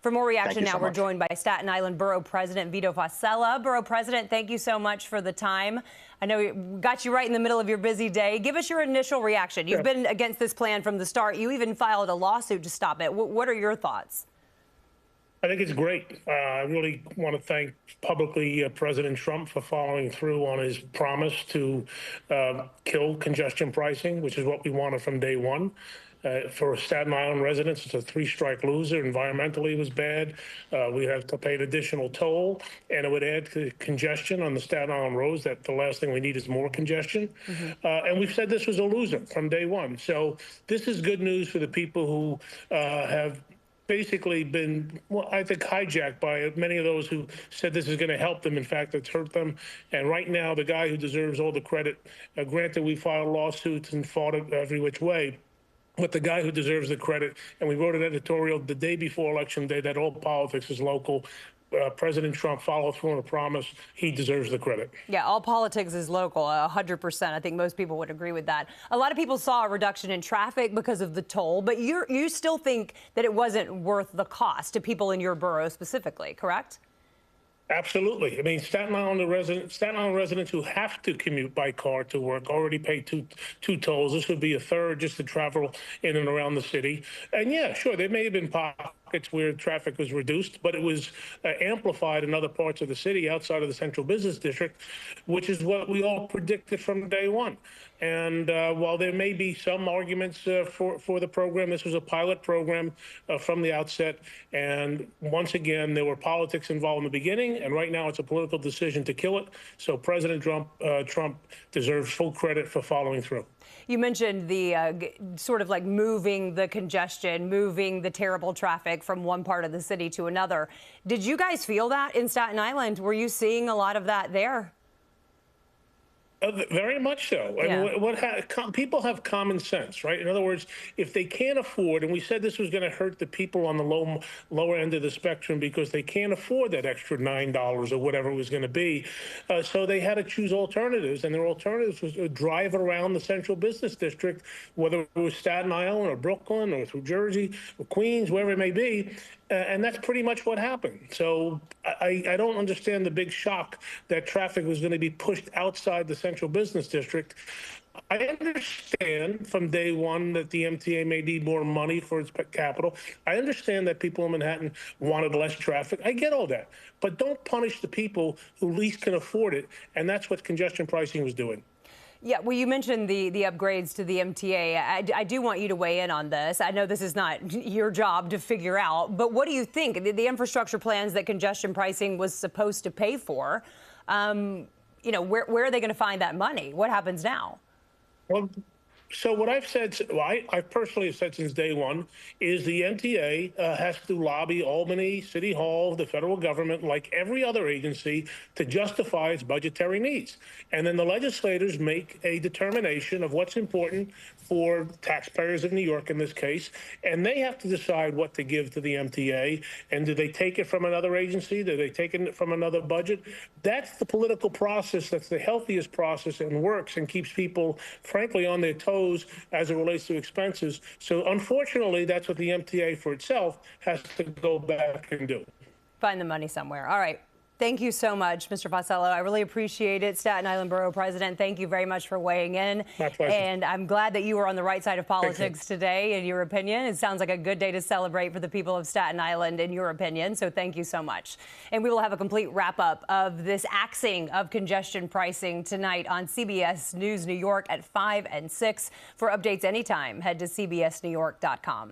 For more reaction now, so we're much. joined by Staten Island Borough President Fossella. Borough President, thank you so much for the time. I know we got you right in the middle of your busy day. Give us your initial reaction. You've been against this plan from the start. You even filed a lawsuit to stop it. What are your thoughts? I think it's great. I really want to thank publicly President Trump for following through on his promise to kill congestion pricing, which is what we wanted from day one. For Staten Island residents, it's a three-strike loser. Environmentally, it was bad. We have to pay an additional toll, and it would add to congestion on the Staten Island roads. That the last thing we need is more congestion. And we've said this was a loser from day one. So this is good news for the people who have basically been, well, I think, hijacked by many of those who said this is going to help them. In fact, it's hurt them. And right now, the guy who deserves all the credit, granted, we filed lawsuits and fought it every which way, but the guy who deserves the credit, and we wrote an editorial the day before Election Day that all politics is local. President Trump followed through on a promise. He deserves the credit. Yeah, all politics is local, 100%. I think most people would agree with that. A lot of people saw a reduction in traffic because of the toll, but you still think that it wasn't worth the cost to people in your borough specifically, correct? Absolutely. I mean, Staten Island residents who have to commute by car to work already pay two tolls. This would be a third just to travel in and around the city. And yeah, sure, there may have been pockets where traffic was reduced, but it was amplified in other parts of the city outside of the central business district, which is what we all predicted from day one. And while there may be some arguments for the program, this was a pilot program from the outset. And once again, there were politics involved in the beginning, and right now it's a political decision to kill it. So President Trump deserves full credit for following through. You mentioned the sort of like moving the congestion, moving the terrible traffic from one part of the city to another. Did you guys feel that in Staten Island? Were you seeing a lot of that there? Very much so. Yeah. I mean, people have common sense, right? In other words, if they can't afford, and we said this was going to hurt the people on the lower end of the spectrum because they can't afford that extra $9 or whatever it was going to be, so they had to choose alternatives, and their alternatives was to drive around the central business district, whether it was Staten Island or Brooklyn or through Jersey or Queens, wherever it may be. And that's pretty much what happened. So I don't understand the big shock that traffic was going to be pushed outside the central business district. I understand from day one that the MTA may need more money for its capital. I understand that people in Manhattan wanted less traffic. I get all that. But don't punish the people who least can afford it. And that's what congestion pricing was doing. Yeah, well, you mentioned the upgrades to the MTA. I do want you to weigh in on this. I know this is not your job to figure out, but what do you think? The infrastructure plans that congestion pricing was supposed to pay for, you know, where are they going to find that money? What happens now? Well, so what I've said, well, I personally have said since day one, is the MTA has to lobby Albany, City Hall, the federal government, like every other agency, to justify its budgetary needs. And then the legislators make a determination of what's important for taxpayers of New York in this case, and they have to decide what to give to the MTA. And do they take it from another agency? Do they take it from another budget? That's the political process. That's the healthiest process and works and keeps people, frankly, on their toes as it relates to expenses. So unfortunately, that's what the MTA for itself has to go back and do. Find the money somewhere. All right. Thank you so much, Mr. Fossella. I really appreciate it. Staten Island Borough President, thank you very much for weighing in. My pleasure. And I'm glad that you were on the right side of politics today, in your opinion. It sounds like a good day to celebrate for the people of Staten Island, in your opinion. So thank you so much. And we will have a complete wrap-up of this axing of congestion pricing tonight on CBS News New York at 5 and 6. For updates anytime, head to cbsnewyork.com.